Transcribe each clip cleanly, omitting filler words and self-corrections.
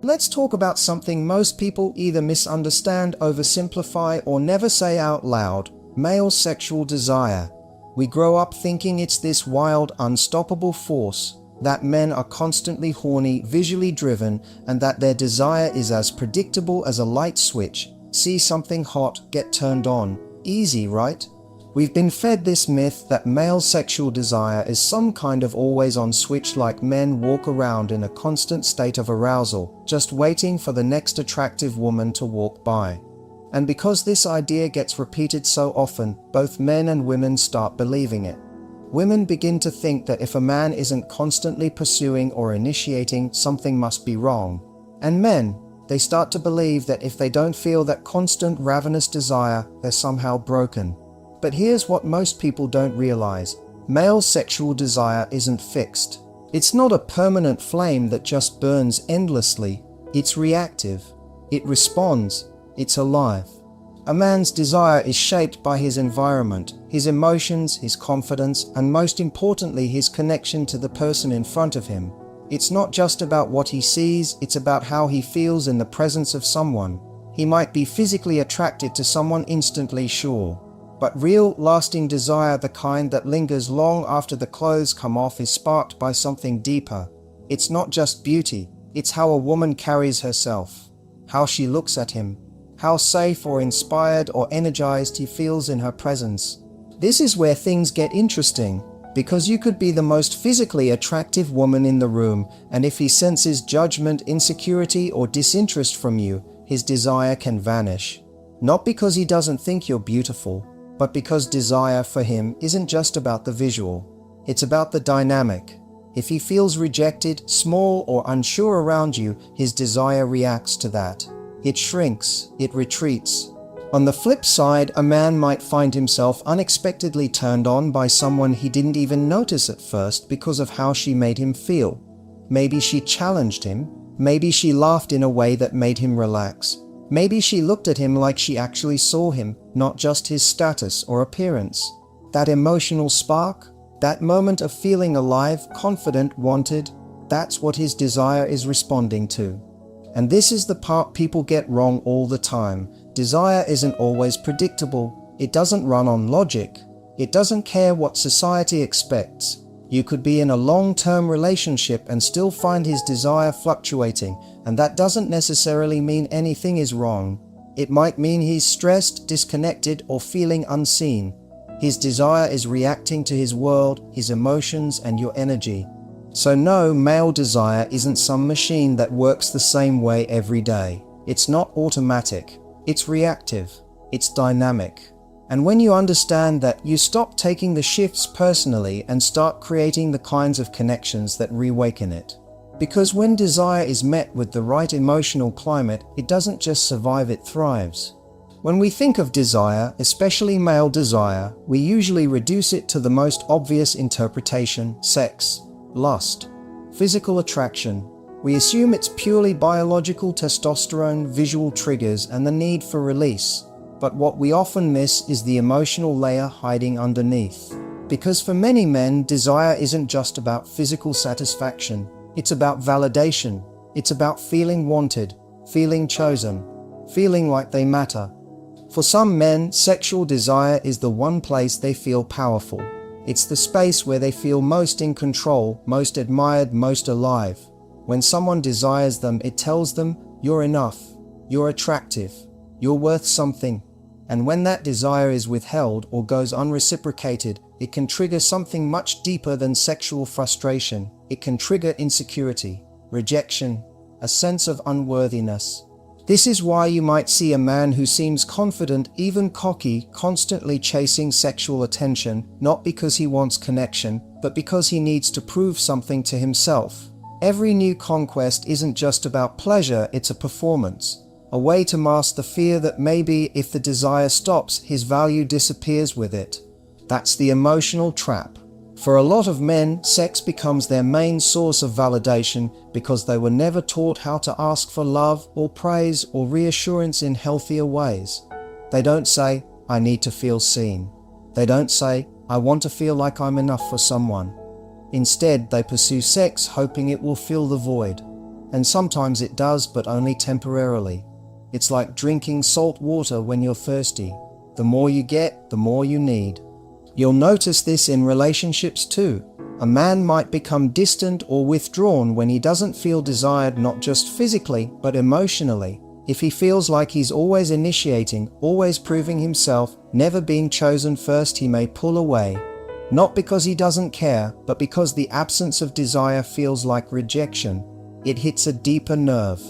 Let's talk about something most people either misunderstand, oversimplify, or never say out loud: male sexual desire. We grow up thinking it's this wild, unstoppable force, that men are constantly horny, visually driven, and that their desire is as predictable as a light switch. See something hot, get turned on. Easy, right? We've been fed this myth that male sexual desire is some kind of always-on switch, like men walk around in a constant state of arousal, just waiting for the next attractive woman to walk by. And because this idea gets repeated so often, both men and women start believing it. Women begin to think that if a man isn't constantly pursuing or initiating, something must be wrong. And men, they start to believe that if they don't feel that constant ravenous desire, they're somehow broken. But here's what most people don't realize: male sexual desire isn't fixed. It's not a permanent flame that just burns endlessly. It's reactive. It responds. It's alive. A man's desire is shaped by his environment, his emotions, his confidence, and most importantly, his connection to the person in front of him. It's not just about what he sees, it's about how he feels in the presence of someone. He might be physically attracted to someone instantly, sure. But real, lasting desire, the kind that lingers long after the clothes come off, is sparked by something deeper. It's not just beauty, it's how a woman carries herself, how she looks at him, how safe or inspired or energized he feels in her presence. This is where things get interesting, because you could be the most physically attractive woman in the room, and if he senses judgment, insecurity, or disinterest from you, his desire can vanish. Not because he doesn't think you're beautiful, but because desire for him isn't just about the visual. It's about the dynamic. If he feels rejected, small, or unsure around you, his desire reacts to that. It shrinks, it retreats. On the flip side, a man might find himself unexpectedly turned on by someone he didn't even notice at first because of how she made him feel. Maybe she challenged him. Maybe she laughed in a way that made him relax. Maybe she looked at him like she actually saw him, not just his status or appearance. That emotional spark, that moment of feeling alive, confident, wanted, that's what his desire is responding to. And this is the part people get wrong all the time. Desire isn't always predictable. It doesn't run on logic. It doesn't care what society expects. You could be in a long-term relationship and still find his desire fluctuating, and that doesn't necessarily mean anything is wrong. It might mean he's stressed, disconnected, or feeling unseen. His desire is reacting to his world, his emotions, and your energy. So no, male desire isn't some machine that works the same way every day. It's not automatic. It's reactive. It's dynamic. And when you understand that, you stop taking the shifts personally and start creating the kinds of connections that reawaken it. Because when desire is met with the right emotional climate, it doesn't just survive, it thrives. When we think of desire, especially male desire, we usually reduce it to the most obvious interpretation: sex, lust, physical attraction. We assume it's purely biological: testosterone, visual triggers, and the need for release. But what we often miss is the emotional layer hiding underneath. Because for many men, desire isn't just about physical satisfaction. It's about validation. It's about feeling wanted, feeling chosen, feeling like they matter. For some men, sexual desire is the one place they feel powerful. It's the space where they feel most in control, most admired, most alive. When someone desires them, it tells them, you're enough, you're attractive, you're worth something. And when that desire is withheld or goes unreciprocated, it can trigger something much deeper than sexual frustration. It can trigger insecurity, rejection, a sense of unworthiness. This is why you might see a man who seems confident, even cocky, constantly chasing sexual attention, not because he wants connection, but because he needs to prove something to himself. Every new conquest isn't just about pleasure, it's a performance. A way to mask the fear that maybe if the desire stops, his value disappears with it. That's the emotional trap. For a lot of men, sex becomes their main source of validation because they were never taught how to ask for love or praise or reassurance in healthier ways. They don't say, I need to feel seen. They don't say, I want to feel like I'm enough for someone. Instead, they pursue sex hoping it will fill the void. And sometimes it does, but only temporarily. It's like drinking salt water when you're thirsty. The more you get, the more you need. You'll notice this in relationships too. A man might become distant or withdrawn when he doesn't feel desired, not just physically, but emotionally. If he feels like he's always initiating, always proving himself, never being chosen first, he may pull away. Not because he doesn't care, but because the absence of desire feels like rejection. It hits a deeper nerve.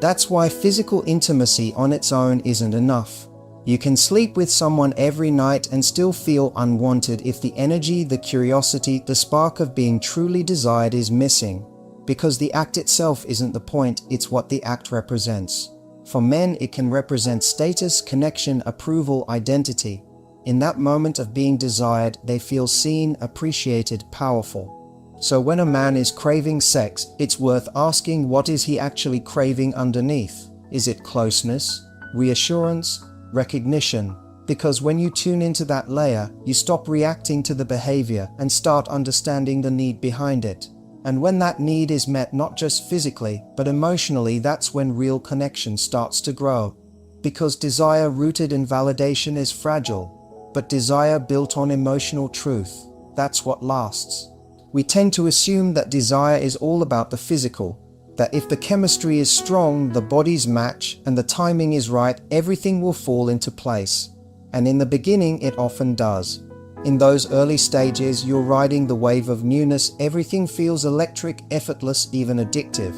That's why physical intimacy on its own isn't enough. You can sleep with someone every night and still feel unwanted if the energy, the curiosity, the spark of being truly desired is missing. Because the act itself isn't the point, it's what the act represents. For men, it can represent status, connection, approval, identity. In that moment of being desired, they feel seen, appreciated, powerful. So when a man is craving sex, it's worth asking, what is he actually craving underneath? Is it closeness, reassurance, recognition? Because when you tune into that layer, you stop reacting to the behavior and start understanding the need behind it. And when that need is met not just physically, but emotionally, that's when real connection starts to grow. Because desire rooted in validation is fragile, but desire built on emotional truth, that's what lasts. We tend to assume that desire is all about the physical, that if the chemistry is strong, the bodies match, and the timing is right, everything will fall into place. And in the beginning, it often does. In those early stages, you're riding the wave of newness, everything feels electric, effortless, even addictive.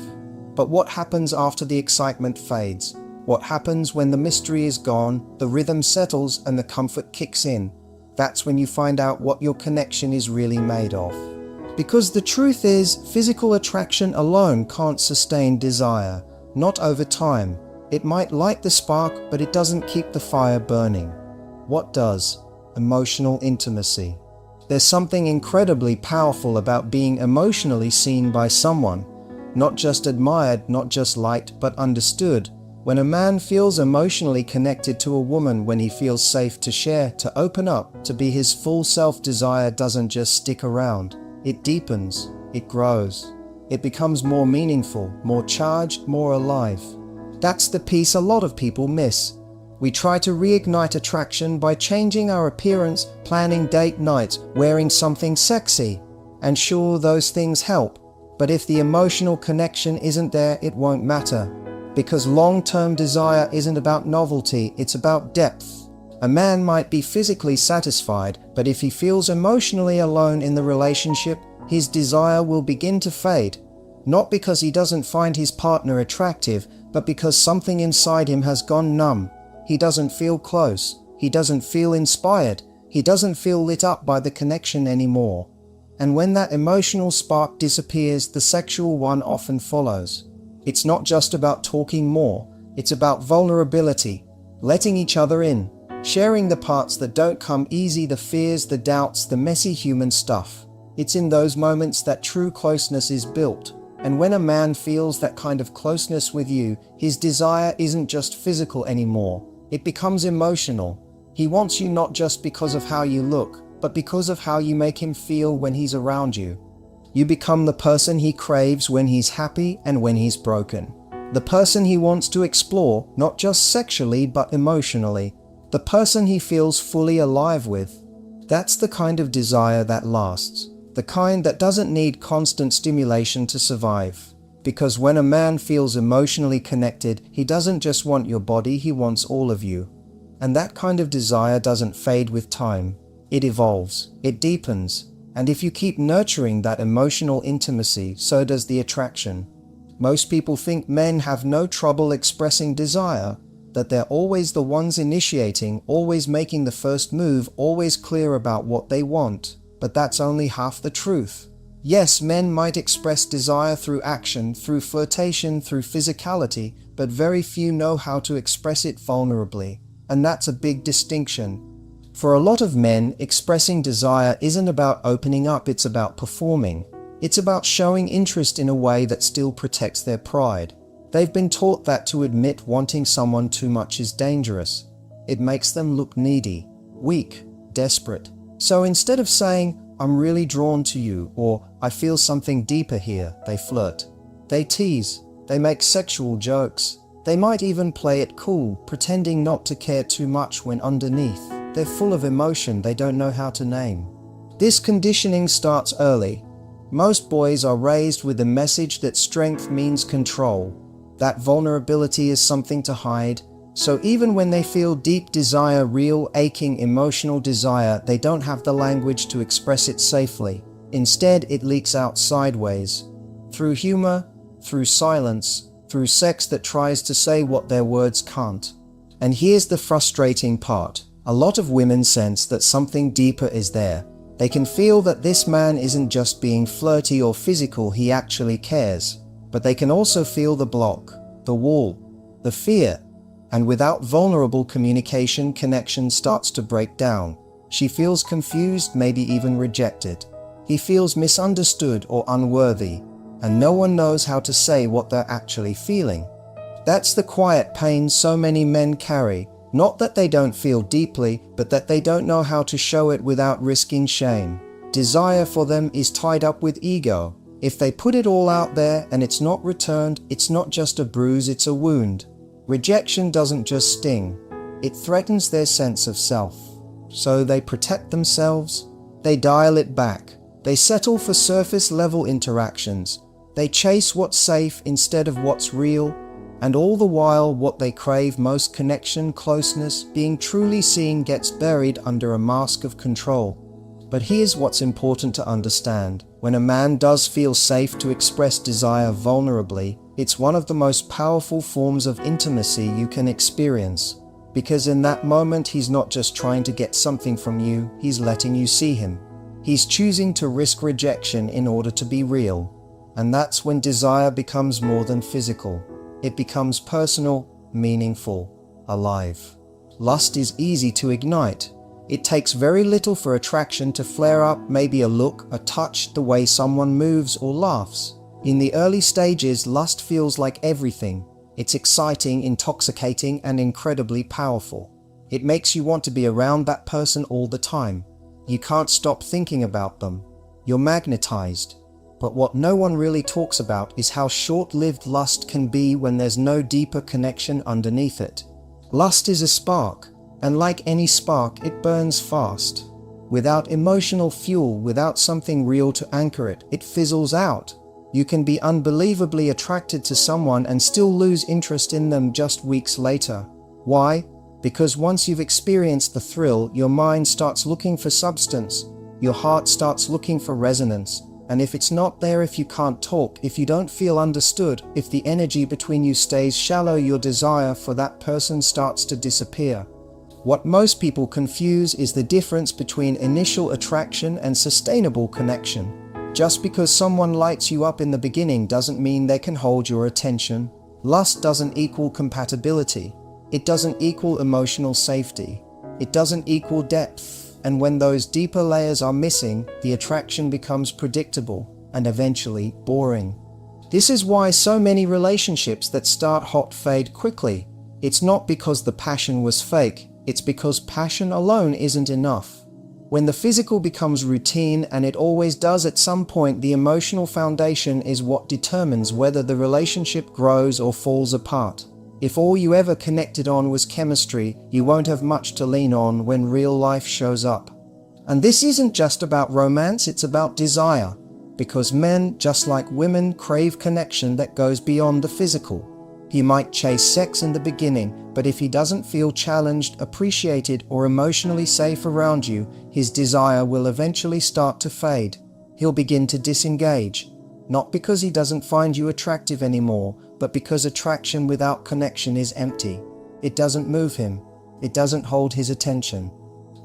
But what happens after the excitement fades? What happens when the mystery is gone, the rhythm settles, and the comfort kicks in? That's when you find out what your connection is really made of. Because the truth is, physical attraction alone can't sustain desire, not over time. It might light the spark, but it doesn't keep the fire burning. What does? Emotional intimacy. There's something incredibly powerful about being emotionally seen by someone. Not just admired, not just liked, but understood. When a man feels emotionally connected to a woman, when he feels safe to share, to open up, to be his full self, desire doesn't just stick around. It deepens, it grows. It becomes more meaningful, more charged, more alive. That's the piece a lot of people miss. We try to reignite attraction by changing our appearance, planning date nights, wearing something sexy. And sure, those things help. But if the emotional connection isn't there, it won't matter. Because long-term desire isn't about novelty, it's about depth. A man might be physically satisfied, but if he feels emotionally alone in the relationship, his desire will begin to fade. Not because he doesn't find his partner attractive, but because something inside him has gone numb. He doesn't feel close. He doesn't feel inspired. He doesn't feel lit up by the connection anymore. And when that emotional spark disappears, the sexual one often follows. It's not just about talking more. It's about vulnerability, letting each other in. Sharing the parts that don't come easy, the fears, the doubts, the messy human stuff. It's in those moments that true closeness is built. And when a man feels that kind of closeness with you, his desire isn't just physical anymore. It becomes emotional. He wants you not just because of how you look, but because of how you make him feel when he's around you. You become the person he craves when he's happy and when he's broken. The person he wants to explore, not just sexually, but emotionally. The person he feels fully alive with. That's the kind of desire that lasts. The kind that doesn't need constant stimulation to survive. Because when a man feels emotionally connected, he doesn't just want your body, he wants all of you. And that kind of desire doesn't fade with time. It evolves, it deepens. And if you keep nurturing that emotional intimacy, so does the attraction. Most people think men have no trouble expressing desire, that they're always the ones initiating, always making the first move, always clear about what they want. But that's only half the truth. Yes, men might express desire through action, through flirtation, through physicality, but very few know how to express it vulnerably. And that's a big distinction. For a lot of men, expressing desire isn't about opening up, it's about performing. It's about showing interest in a way that still protects their pride. They've been taught that to admit wanting someone too much is dangerous. It makes them look needy, weak, desperate. So instead of saying, "I'm really drawn to you," or "I feel something deeper here," they flirt. They tease. They make sexual jokes. They might even play it cool, pretending not to care too much when underneath, they're full of emotion they don't know how to name. This conditioning starts early. Most boys are raised with the message that strength means control, that vulnerability is something to hide, so even when they feel deep desire, real, aching, emotional desire, they don't have the language to express it safely. Instead, it leaks out sideways. Through humor, through silence, through sex that tries to say what their words can't. And here's the frustrating part. A lot of women sense that something deeper is there. They can feel that this man isn't just being flirty or physical, he actually cares. But they can also feel the block, the wall, the fear. And without vulnerable communication, connection starts to break down. She feels confused, maybe even rejected. He feels misunderstood or unworthy, and no one knows how to say what they're actually feeling. That's the quiet pain so many men carry. Not that they don't feel deeply, but that they don't know how to show it without risking shame. Desire for them is tied up with ego. If they put it all out there and it's not returned, it's not just a bruise, it's a wound. Rejection doesn't just sting, it threatens their sense of self. So they protect themselves, they dial it back, they settle for surface-level interactions, they chase what's safe instead of what's real, and all the while what they crave most, connection, closeness, being truly seen, gets buried under a mask of control. But here's what's important to understand. When a man does feel safe to express desire vulnerably, it's one of the most powerful forms of intimacy you can experience. Because in that moment, he's not just trying to get something from you, he's letting you see him. He's choosing to risk rejection in order to be real. And that's when desire becomes more than physical. It becomes personal, meaningful, alive. Lust is easy to ignite. It takes very little for attraction to flare up, maybe a look, a touch, the way someone moves or laughs. In the early stages, lust feels like everything. It's exciting, intoxicating, and incredibly powerful. It makes you want to be around that person all the time. You can't stop thinking about them. You're magnetized. But what no one really talks about is how short-lived lust can be when there's no deeper connection underneath it. Lust is a spark, and like any spark, it burns fast. Without emotional fuel, without something real to anchor it, it fizzles out. You can be unbelievably attracted to someone and still lose interest in them just weeks later. Why? Because once you've experienced the thrill, your mind starts looking for substance. Your heart starts looking for resonance. And if it's not there, if you can't talk, if you don't feel understood, if the energy between you stays shallow, your desire for that person starts to disappear. What most people confuse is the difference between initial attraction and sustainable connection. Just because someone lights you up in the beginning doesn't mean they can hold your attention. Lust doesn't equal compatibility. It doesn't equal emotional safety. It doesn't equal depth. And when those deeper layers are missing, the attraction becomes predictable and eventually boring. This is why so many relationships that start hot fade quickly. It's not because the passion was fake, it's because passion alone isn't enough. When the physical becomes routine, and it always does at some point, the emotional foundation is what determines whether the relationship grows or falls apart. If all you ever connected on was chemistry, you won't have much to lean on when real life shows up. And this isn't just about romance, it's about desire. Because men, just like women, crave connection that goes beyond the physical. He might chase sex in the beginning, but if he doesn't feel challenged, appreciated, or emotionally safe around you, his desire will eventually start to fade. He'll begin to disengage. Not because he doesn't find you attractive anymore, but because attraction without connection is empty. It doesn't move him. It doesn't hold his attention.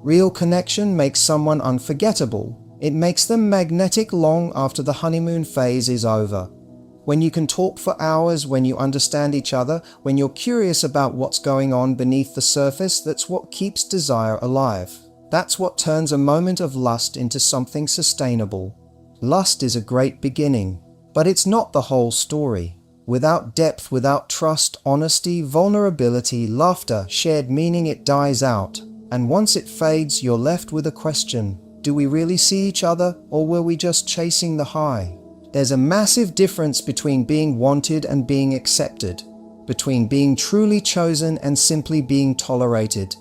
Real connection makes someone unforgettable. It makes them magnetic long after the honeymoon phase is over. When you can talk for hours, when you understand each other, when you're curious about what's going on beneath the surface, that's what keeps desire alive. That's what turns a moment of lust into something sustainable. Lust is a great beginning, but it's not the whole story. Without depth, without trust, honesty, vulnerability, laughter, shared meaning, it dies out. And once it fades, you're left with a question. Do we really see each other, or were we just chasing the high? There's a massive difference between being wanted and being accepted, between being truly chosen and simply being tolerated.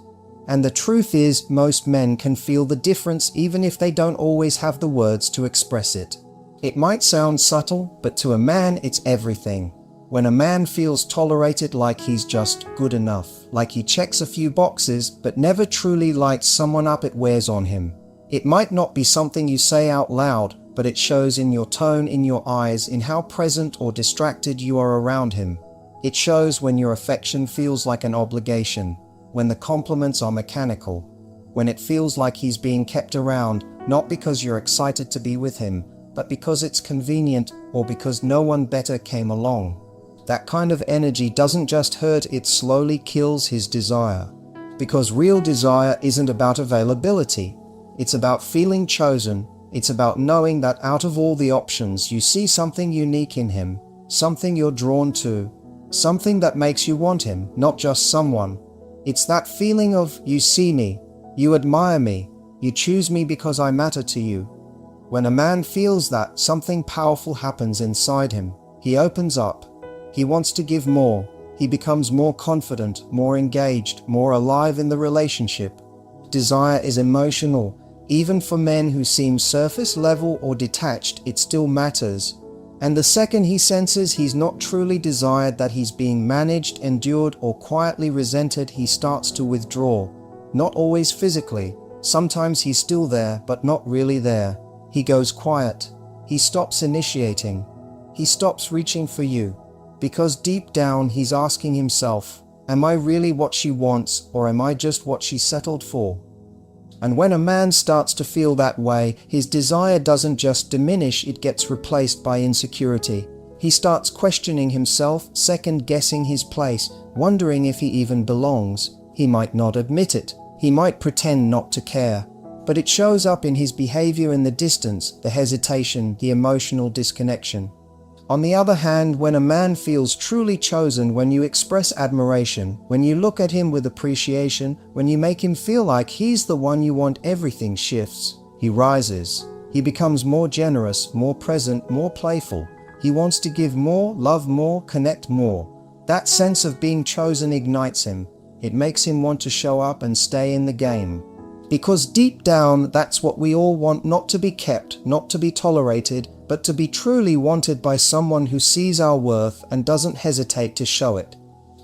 And the truth is, most men can feel the difference even if they don't always have the words to express it. It might sound subtle, but to a man it's everything. When a man feels tolerated, like he's just good enough, like he checks a few boxes but never truly lights someone up, it wears on him. It might not be something you say out loud, but it shows in your tone, in your eyes, in how present or distracted you are around him. It shows when your affection feels like an obligation, when the compliments are mechanical, when it feels like he's being kept around, not because you're excited to be with him, but because it's convenient or because no one better came along. That kind of energy doesn't just hurt, it slowly kills his desire. Because real desire isn't about availability. It's about feeling chosen. It's about knowing that out of all the options, you see something unique in him, something you're drawn to, something that makes you want him, not just someone. It's that feeling of, you see me, you admire me, you choose me because I matter to you. When a man feels that, something powerful happens inside him. He opens up. He wants to give more. He becomes more confident, more engaged, more alive in the relationship. Desire is emotional. Even for men who seem surface level or detached, it still matters. And the second he senses he's not truly desired, that he's being managed, endured, or quietly resented, he starts to withdraw. Not always physically. Sometimes he's still there, but not really there. He goes quiet. He stops initiating. He stops reaching for you. Because deep down he's asking himself, am I really what she wants, or am I just what she settled for? And when a man starts to feel that way, his desire doesn't just diminish, it gets replaced by insecurity. He starts questioning himself, second-guessing his place, wondering if he even belongs. He might not admit it. He might pretend not to care. But it shows up in his behavior, in the distance, the hesitation, the emotional disconnection. On the other hand, when a man feels truly chosen, when you express admiration, when you look at him with appreciation, when you make him feel like he's the one you want, everything shifts. He rises. He becomes more generous, more present, more playful. He wants to give more, love more, connect more. That sense of being chosen ignites him. It makes him want to show up and stay in the game. Because deep down, that's what we all want, not to be kept, not to be tolerated, but to be truly wanted by someone who sees our worth and doesn't hesitate to show it.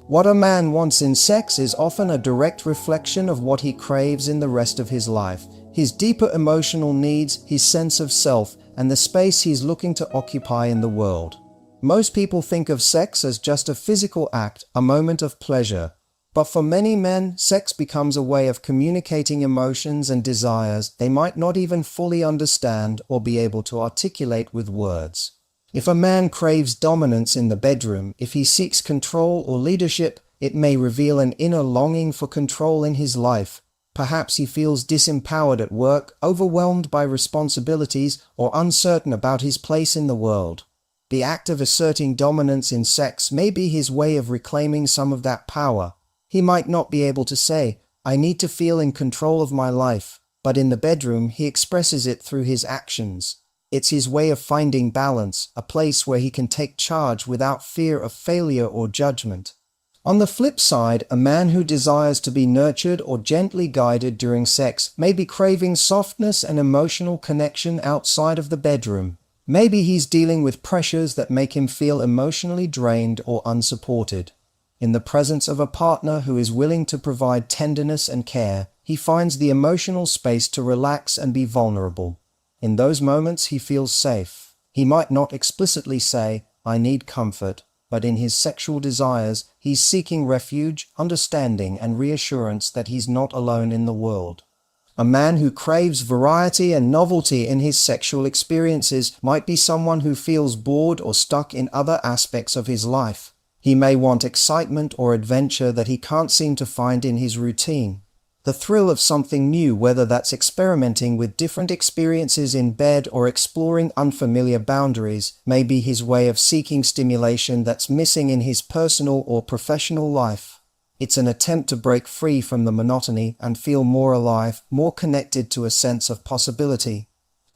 What a man wants in sex is often a direct reflection of what he craves in the rest of his life, his deeper emotional needs, his sense of self, and the space he's looking to occupy in the world. Most people think of sex as just a physical act, a moment of pleasure. But for many men, sex becomes a way of communicating emotions and desires they might not even fully understand or be able to articulate with words. If a man craves dominance in the bedroom, if he seeks control or leadership, it may reveal an inner longing for control in his life. Perhaps he feels disempowered at work, overwhelmed by responsibilities, or uncertain about his place in the world. The act of asserting dominance in sex may be his way of reclaiming some of that power. He might not be able to say, I need to feel in control of my life, but in the bedroom he expresses it through his actions. It's his way of finding balance, a place where he can take charge without fear of failure or judgment. On the flip side, a man who desires to be nurtured or gently guided during sex may be craving softness and emotional connection outside of the bedroom. Maybe he's dealing with pressures that make him feel emotionally drained or unsupported. In the presence of a partner who is willing to provide tenderness and care, he finds the emotional space to relax and be vulnerable. In those moments, he feels safe. He might not explicitly say, I need comfort, but in his sexual desires, he's seeking refuge, understanding, and reassurance that he's not alone in the world. A man who craves variety and novelty in his sexual experiences might be someone who feels bored or stuck in other aspects of his life. He may want excitement or adventure that he can't seem to find in his routine. The thrill of something new, whether that's experimenting with different experiences in bed or exploring unfamiliar boundaries, may be his way of seeking stimulation that's missing in his personal or professional life. It's an attempt to break free from the monotony and feel more alive, more connected to a sense of possibility.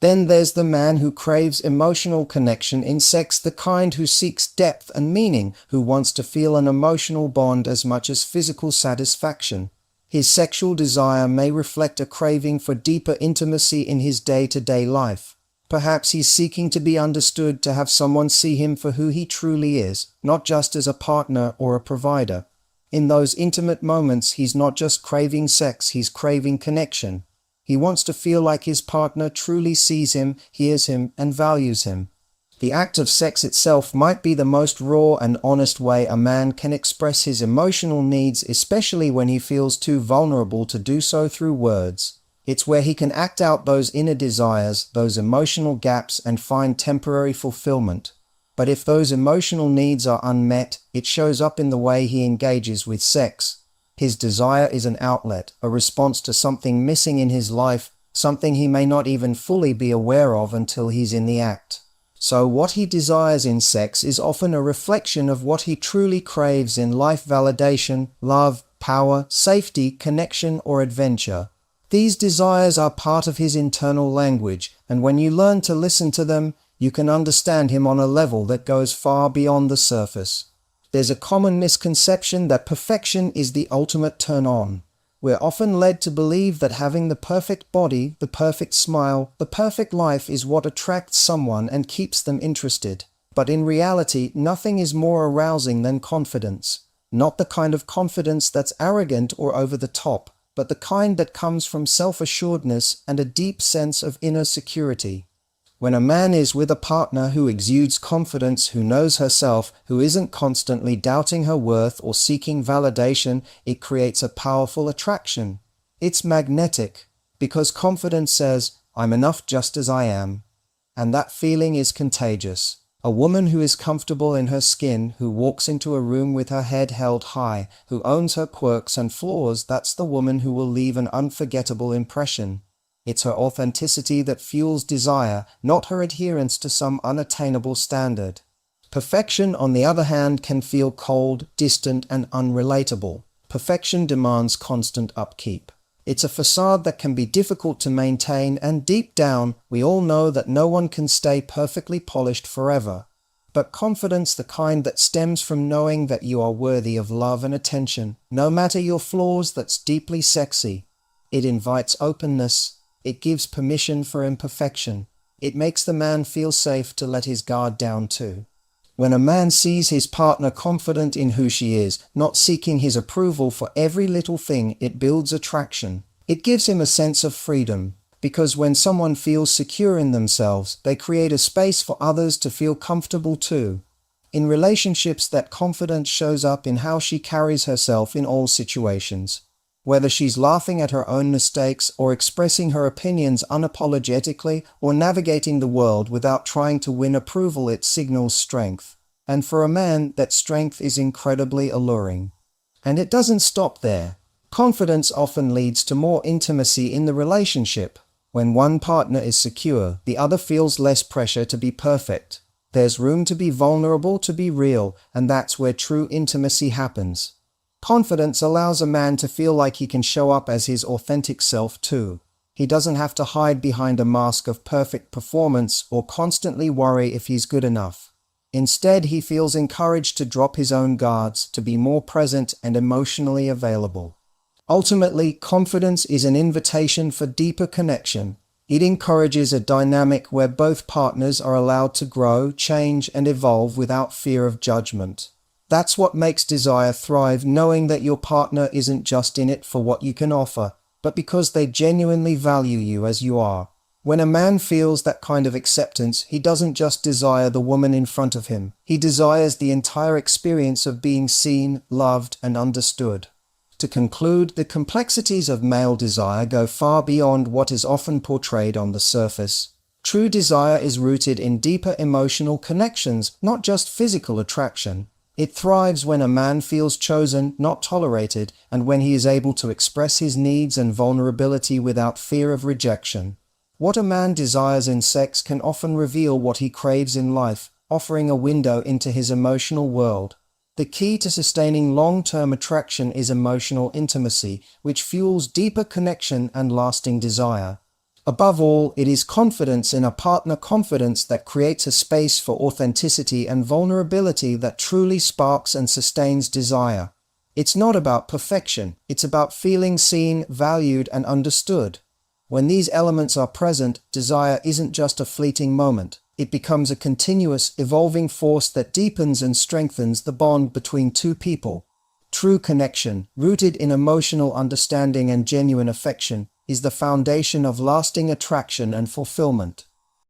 Then there's the man who craves emotional connection in sex, the kind who seeks depth and meaning, who wants to feel an emotional bond as much as physical satisfaction. His sexual desire may reflect a craving for deeper intimacy in his day-to-day life. Perhaps he's seeking to be understood, to have someone see him for who he truly is, not just as a partner or a provider. In those intimate moments, he's not just craving sex, he's craving connection. He wants to feel like his partner truly sees him, hears him, and values him. The act of sex itself might be the most raw and honest way a man can express his emotional needs, especially when he feels too vulnerable to do so through words. It's where he can act out those inner desires, those emotional gaps, and find temporary fulfillment. But if those emotional needs are unmet, it shows up in the way he engages with sex. His desire is an outlet, a response to something missing in his life, something he may not even fully be aware of until he's in the act. So what he desires in sex is often a reflection of what he truly craves in life: validation, love, power, safety, connection, or adventure. These desires are part of his internal language, and when you learn to listen to them, you can understand him on a level that goes far beyond the surface. There's a common misconception that perfection is the ultimate turn-on. We're often led to believe that having the perfect body, the perfect smile, the perfect life is what attracts someone and keeps them interested. But in reality, nothing is more arousing than confidence. Not the kind of confidence that's arrogant or over the top, but the kind that comes from self-assuredness and a deep sense of inner security. When a man is with a partner who exudes confidence, who knows herself, who isn't constantly doubting her worth or seeking validation, it creates a powerful attraction. It's magnetic, because confidence says, "I'm enough just as I am." And that feeling is contagious. A woman who is comfortable in her skin, who walks into a room with her head held high, who owns her quirks and flaws, that's the woman who will leave an unforgettable impression. It's her authenticity that fuels desire, not her adherence to some unattainable standard. Perfection, on the other hand, can feel cold, distant, and unrelatable. Perfection demands constant upkeep. It's a facade that can be difficult to maintain, and deep down, we all know that no one can stay perfectly polished forever. But confidence, the kind that stems from knowing that you are worthy of love and attention, no matter your flaws, that's deeply sexy. It invites openness. It gives permission for imperfection. It makes the man feel safe to let his guard down too. When a man sees his partner confident in who she is, not seeking his approval for every little thing, it builds attraction. It gives him a sense of freedom, because when someone feels secure in themselves, they create a space for others to feel comfortable too. In relationships, that confidence shows up in how she carries herself in all situations. Whether she's laughing at her own mistakes, or expressing her opinions unapologetically, or navigating the world without trying to win approval, it signals strength. And for a man, that strength is incredibly alluring. And it doesn't stop there. Confidence often leads to more intimacy in the relationship. When one partner is secure, the other feels less pressure to be perfect. There's room to be vulnerable, to be real, and that's where true intimacy happens. Confidence allows a man to feel like he can show up as his authentic self too. He doesn't have to hide behind a mask of perfect performance or constantly worry if he's good enough. Instead, he feels encouraged to drop his own guards, to be more present and emotionally available. Ultimately, confidence is an invitation for deeper connection. It encourages a dynamic where both partners are allowed to grow, change, and evolve without fear of judgment. That's what makes desire thrive, knowing that your partner isn't just in it for what you can offer, but because they genuinely value you as you are. When a man feels that kind of acceptance, he doesn't just desire the woman in front of him. He desires the entire experience of being seen, loved, and understood. To conclude, the complexities of male desire go far beyond what is often portrayed on the surface. True desire is rooted in deeper emotional connections, not just physical attraction. It thrives when a man feels chosen, not tolerated, and when he is able to express his needs and vulnerability without fear of rejection. What a man desires in sex can often reveal what he craves in life, offering a window into his emotional world. The key to sustaining long-term attraction is emotional intimacy, which fuels deeper connection and lasting desire. Above all, it is confidence in a partner, confidence that creates a space for authenticity and vulnerability that truly sparks and sustains desire. It's not about perfection, it's about feeling seen, valued, and understood. When these elements are present, desire isn't just a fleeting moment. It becomes a continuous, evolving force that deepens and strengthens the bond between two people. True connection, rooted in emotional understanding and genuine affection, is the foundation of lasting attraction and fulfillment.